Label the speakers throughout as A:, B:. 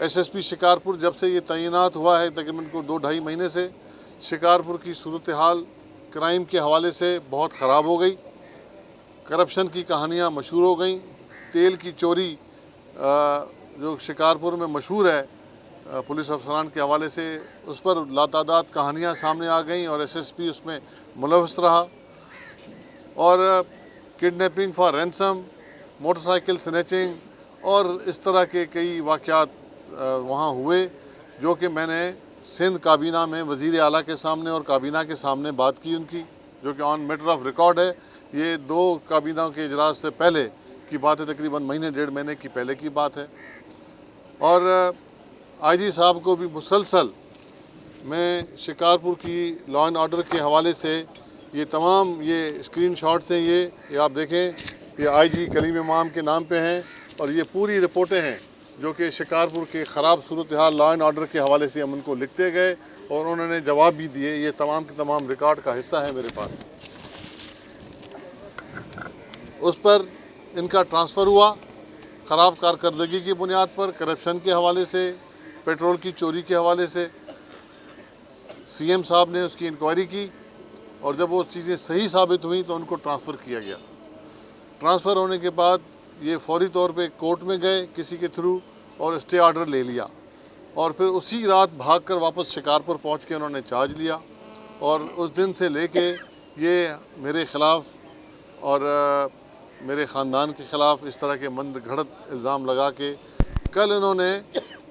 A: SSP Shikarpur जब से ये तैनात हुआ है तकरीबन को 2-2.5 महीने से शिकारपुर की सूरत हाल क्राइम के हवाले से बहुत ख़राब हो गई। करप्शन की कहानियाँ मशहूर हो गई। तेल की चोरी जो शिकारपुर में मशहूर है पुलिस अफसरान के हवाले से, उस पर लातादाद कहानियाँ सामने आ गईं और एसएसपी उसमें मुलव्वस रहा। और kidnapping for ransom, motorcycle snatching और इस तरह के कई वाक़यात वहाँ हुए, जो कि मैंने सिंध काबीना में वज़ीर आला के सामने और काबीना के सामने बात की उनकी, जो कि ऑन मैटर ऑफ रिकॉर्ड है। ये 2 काबीना के इजलास से पहले की बात है, तकरीबन महीने 1.5 महीने की पहले की बात है। और आईजी साहब को भी मुसलसल मैं शिकारपुर की लॉ एंड ऑर्डर के हवाले से ये तमाम ये स्क्रीनशॉट्स हैं, ये आप देखें, ये आईजी कलीम इमाम के नाम पे हैं और ये पूरी रिपोर्टें हैं जो कि शिकारपुर के ख़राब सूरत हाल लॉ एंड ऑर्डर के हवाले से हम उनको लिखते गए और उन्होंने जवाब भी दिए। ये तमाम के तमाम रिकॉर्ड का हिस्सा है मेरे पास। उस पर इनका ट्रांसफ़र हुआ ख़राब कारकर्दगी की बुनियाद पर, करप्शन के हवाले से, पेट्रोल की चोरी के हवाले से। सीएम साहब ने उसकी इंक्वायरी की और जब वो चीज़ें सही साबित हुई तो उनको ट्रांसफ़र किया गया। ट्रांसफ़र होने के बाद ये फौरी तौर पे कोर्ट में गए किसी के थ्रू और स्टे ऑर्डर ले लिया और फिर उसी रात भागकर वापस शिकारपुर पहुंच के उन्होंने चार्ज लिया। और उस दिन से लेके ये मेरे ख़िलाफ़ और मेरे ख़ानदान के ख़िलाफ़ इस तरह के मंद घड़त इल्ज़ाम लगा के, कल इन्होंने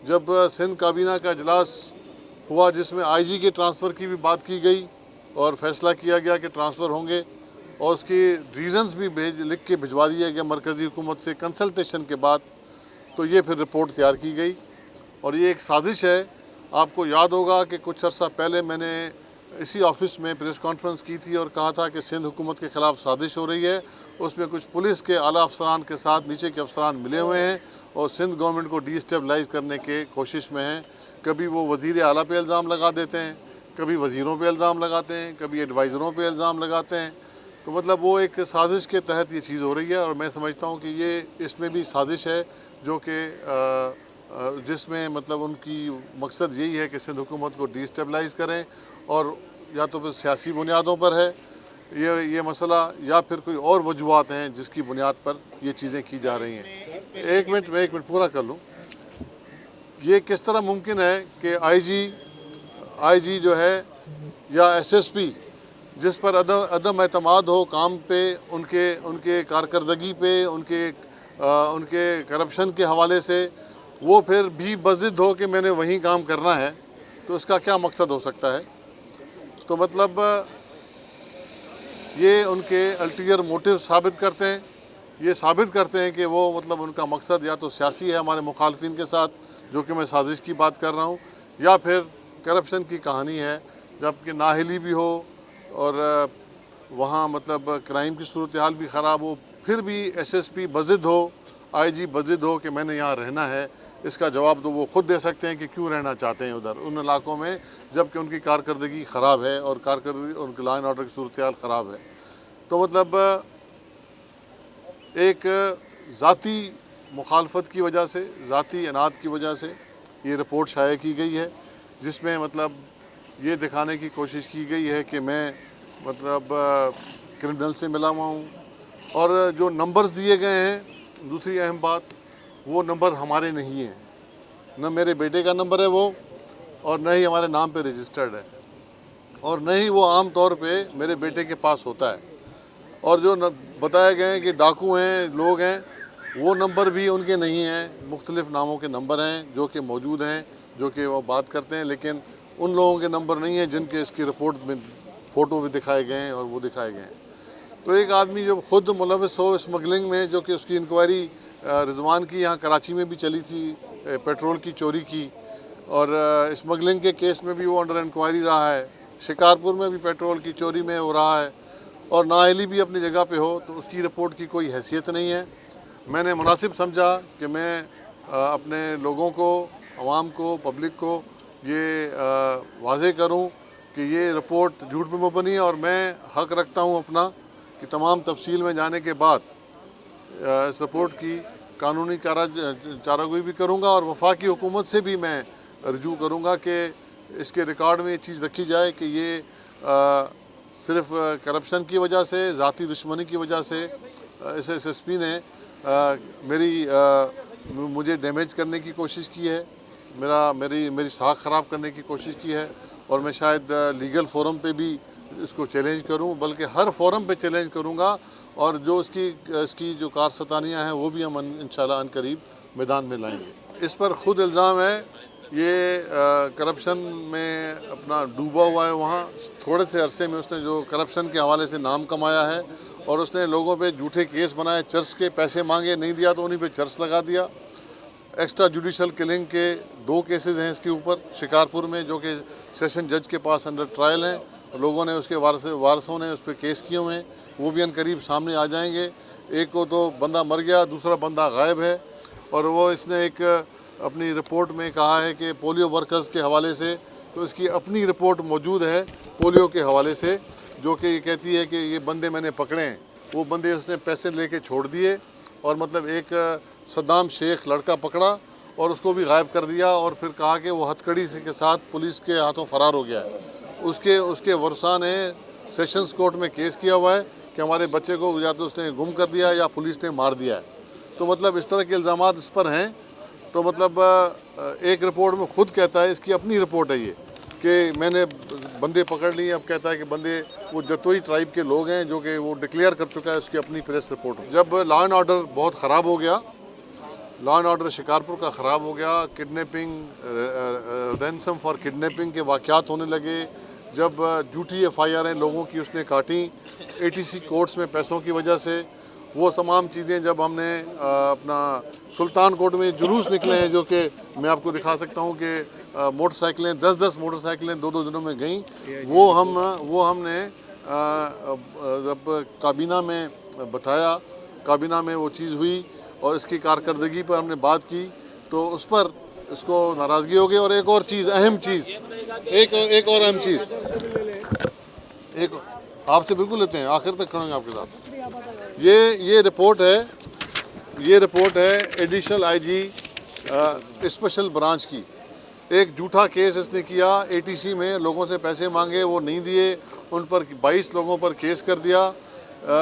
A: जब सिंध काबीना का इजलास हुआ जिसमें आईजी के ट्रांसफ़र की भी बात की गई और फैसला किया गया कि ट्रांसफ़र होंगे और उसके रीज़न्स भी लिख के भिजवा दिया गया मरकज़ी हुकूमत से कंसल्टेशन के बाद, तो ये फिर रिपोर्ट तैयार की गई। और ये एक साजिश है। आपको याद होगा कि कुछ अर्सा पहले मैंने इसी ऑफिस में प्रेस कॉन्फ्रेंस की थी और कहा था कि सिंध हुकूमत के ख़िलाफ़ साजिश हो रही है। उसमें कुछ पुलिस के आला अफसरान के साथ नीचे के अफसरान मिले हुए हैं और सिंध गवर्नमेंट को डिस्टेबलाइज़ करने के कोशिश में हैं। कभी वो वज़ीर आला पे इल्ज़ाम लगा देते हैं, कभी वज़ीरों पे इल्ज़ाम लगाते हैं, कभी एडवाइज़रों पे इल्ज़ाम लगाते हैं। तो मतलब वो एक साजिश के तहत ये चीज़ हो रही है और मैं समझता हूँ कि ये इसमें भी साजिश है जो कि जिसमें मतलब उनकी मकसद यही है कि सिंध हुकूमत को डिस्टेबलाइज़ करें और या तो फिर सियासी बुनियादों पर है ये मसला या फिर कोई और वजूहात हैं जिसकी बुनियाद पर ये चीज़ें की जा रही हैं। एक मिनट पूरा कर लूँ। ये किस तरह मुमकिन है कि आईजी जो है या एसएसपी जिस पर अदम एतमाद हो काम पे, उनके कारकर्दगी पे, उनके करप्शन के हवाले से, वो फिर भी बज़िद हो कि मैंने वहीं काम करना है, तो इसका क्या मकसद हो सकता है? तो मतलब ये उनके अल्टीरियर मोटिव साबित करते हैं। ये साबित करते हैं कि वो मतलब उनका मकसद या तो सियासी है हमारे मुखालफिन के साथ, जो कि मैं साजिश की बात कर रहा हूँ, या फिर करप्शन की कहानी है, जबकि नाहिली भी हो और वहाँ मतलब क्राइम की सूरत हाल भी ख़राब हो, फिर भी एसएसपी बज़िद हो, आईजी बज़िद हो कि मैंने यहाँ रहना है। इसका जवाब तो वो ख़ुद दे सकते हैं कि क्यों रहना चाहते हैं उधर उन इलाकों में, जबकि उनकी कारकर्दगी ख़राब है और उनके लॉ एंड ऑर्डर की सूरत हाल ख़राब है। तो मतलब एक ज़ाती मुखालफत की वजह से, ज़ाती अनाद की वजह से ये रिपोर्ट शाया की गई है, जिसमें मतलब ये दिखाने की कोशिश की गई है कि मैं मतलब क्रिमिनल से मिला हुआ हूँ। और जो नंबर्स दिए गए हैं, दूसरी अहम बात, वो नंबर हमारे नहीं हैं, न मेरे बेटे का नंबर है वो, और न ही हमारे नाम पे रजिस्टर्ड है, और न ही वो आम तौर पे मेरे बेटे के पास होता है। और जो बताए गए हैं कि डाकू हैं, लोग हैं, वो नंबर भी उनके नहीं हैं। मुख्तलिफ़ नामों के नंबर हैं जो कि मौजूद हैं, जो कि वो बात करते हैं, लेकिन उन लोगों के नंबर नहीं हैं जिनके इसकी रिपोर्ट में फ़ोटो भी दिखाए गए हैं और वो दिखाए गए हैं। तो एक आदमी जो ख़ुद मुलव्वस हो स्मगलिंग में, जो कि उसकी इंक्वायरी रिजवान की यहाँ कराची में भी चली थी, पेट्रोल की चोरी की, और स्मगलिंग के केस में भी वो अंडर इंक्वायरी रहा है, शिकारपुर में भी पेट्रोल की चोरी में हो रहा है, और नाअहली भी अपनी जगह पे हो, तो उसकी रिपोर्ट की कोई हैसियत नहीं है। मैंने मुनासिब समझा कि मैं अपने लोगों को, अवाम को, पब्लिक को ये वाज़े करूं कि ये रिपोर्ट झूठ पे मुबनी है, और मैं हक़ रखता हूं अपना कि तमाम तफसील में जाने के बाद इस रिपोर्ट की कानूनी चारागोई भी करूँगा और वफाकी हुकूमत से भी मैं रजू करूँगा कि इसके रिकॉर्ड में ये चीज़ रखी जाए कि ये सिर्फ करप्शन की वजह से, ज़ाती दुश्मनी की वजह से इस SSP ने मुझे डैमेज करने की कोशिश की है, मेरी साख ख़राब करने की कोशिश की है। और मैं शायद लीगल फोरम पे भी इसको चैलेंज करूं, बल्कि हर फोरम पे चैलेंज करूंगा। और जो इसकी जो कारसतानियाँ हैं वो भी हम इंशाल्लाह अनकरीब मैदान में लाएंगे। इस पर ख़ुद इल्ज़ाम है ये करप्शन में अपना डूबा हुआ है। वहाँ थोड़े से अरसे में उसने जो करप्शन के हवाले से नाम कमाया है और उसने लोगों पे झूठे केस बनाए, चर्च के पैसे मांगे, नहीं दिया तो उन्हीं पे चर्च लगा दिया। एक्स्ट्रा जुडिशल किलिंग के 2 केसेस हैं इसके ऊपर शिकारपुर में, जो कि सेशन जज के पास अंडर ट्रायल हैं। लोगों ने उसके वारसों ने उस पर केस किए हुए हैं, वो भी अनकरीब सामने आ जाएंगे। एक को तो बंदा मर गया, दूसरा बंदा गायब है। और वो इसने एक अपनी रिपोर्ट में कहा है कि पोलियो वर्कर्स के हवाले से, तो इसकी अपनी रिपोर्ट मौजूद है पोलियो के हवाले से, जो कि ये कहती है कि ये बंदे मैंने पकड़े हैं। वो बंदे उसने पैसे लेके छोड़ दिए और मतलब एक सद्दाम शेख लड़का पकड़ा और उसको भी गायब कर दिया और फिर कहा कि वो हथकड़ी के साथ पुलिस के हाथों फरार हो गया है। उसके वर्षा ने सेशंस कोर्ट में केस किया हुआ है कि हमारे बच्चे को या तो उसने गुम कर दिया या पुलिस ने मार दिया है। तो मतलब इस तरह के इल्ज़ामात इस पर हैं। तो मतलब एक रिपोर्ट में खुद कहता है, इसकी अपनी रिपोर्ट है ये, कि मैंने बंदे पकड़ लिए। अब कहता है कि बंदे वो जतोई ट्राइब के लोग हैं, जो कि वो डिक्लेयर कर चुका है उसकी अपनी प्रेस रिपोर्ट। जब लॉ एंड ऑर्डर बहुत ख़राब हो गया, लॉ एंड ऑर्डर शिकारपुर का ख़राब हो गया, किडनैपिंग, रैंसम फॉर किडनैपिंग के वाक़यात होने लगे, जब झूठी FIR लोगों की उसने काटी ATC कोर्ट्स में पैसों की वजह से, वो तमाम चीज़ें जब हमने अपना सुल्तान कोर्ट में जुलूस निकले हैं, जो कि मैं आपको दिखा सकता हूँ कि मोटरसाइकिलें 10-10 मोटरसाइकिलें 2-2 दिनों में गईं, वो हमने जब काबीना में बताया, काबीना में वो चीज़ हुई और इसकी कारकर्दगी पर हमने बात की, तो उस पर इसको नाराज़गी हो गई। और एक और चीज़, अहम चीज़, एक और अहम चीज़, एक आपसे बिल्कुल लेते हैं, आखिर तक खड़ेंगे आपके साथ। ये रिपोर्ट है एडिशनल IG स्पेशल ब्रांच की। एक झूठा केस इसने किया, ATC में लोगों से पैसे मांगे, वो नहीं दिए, उन पर 22 लोगों पर केस कर दिया।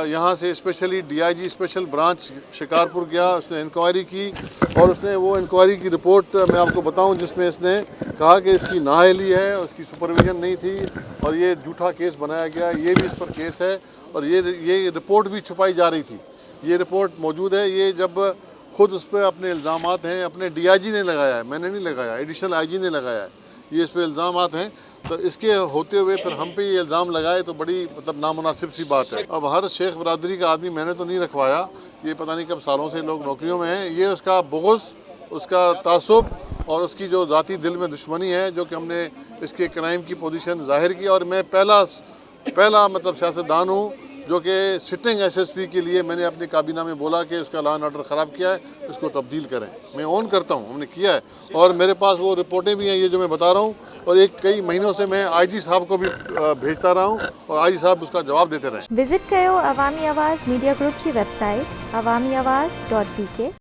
A: यहाँ से specially DIG special branch Shikarpur गया, उसने इंक्वायरी की और उसने वो इंक्वायरी की रिपोर्ट मैं आपको बताऊं, जिसमें इसने कहा कि इसकी नाअहली है, उसकी सुपरविजन नहीं थी और ये झूठा केस बनाया गया। ये भी इस पर केस है और ये रिपोर्ट भी छुपाई जा रही थी। ये रिपोर्ट मौजूद है। ये जब खुद उस पर अपने इल्ज़ामात हैं, अपने DIG ने लगाया है, मैंने नहीं लगाया, एडिशनल IG ने लगाया है, ये इस पर इल्ज़ामात हैं। तो इसके होते हुए फिर हम पे ये इल्ज़ाम लगाए तो बड़ी मतलब नामुनासिब सी बात है। अब हर शेख बरादरी का आदमी मैंने तो नहीं रखवाया, ये पता नहीं कब सालों से लोग नौकरियों में हैं। ये उसका बुग़्ज़, उसका तासुब और उसकी जो ज़ाती दिल में दुश्मनी है, जो कि हमने इसके क्राइम की पोजीशन ज़ाहिर की। और मैं पहला मतलब सियासतदान हूँ जो कि सिटिंग SSP के लिए मैंने अपनी काबीना में बोला कि उसका लॉ एंड ऑर्डर ख़राब किया है, इसको तब्दील करें। मैं ऑन करता हूँ, हमने किया है और मेरे पास वो रिपोर्टें भी हैं, ये जो मैं बता रहा हूँ। और कई महीनों से मैं IG साहब को भी भेजता रहा हूँ और IG साहब उसका जवाब देते रहे।
B: विजिट करो अवामी आवाज़ मीडिया ग्रुप की वेबसाइट awamiawaz.pk।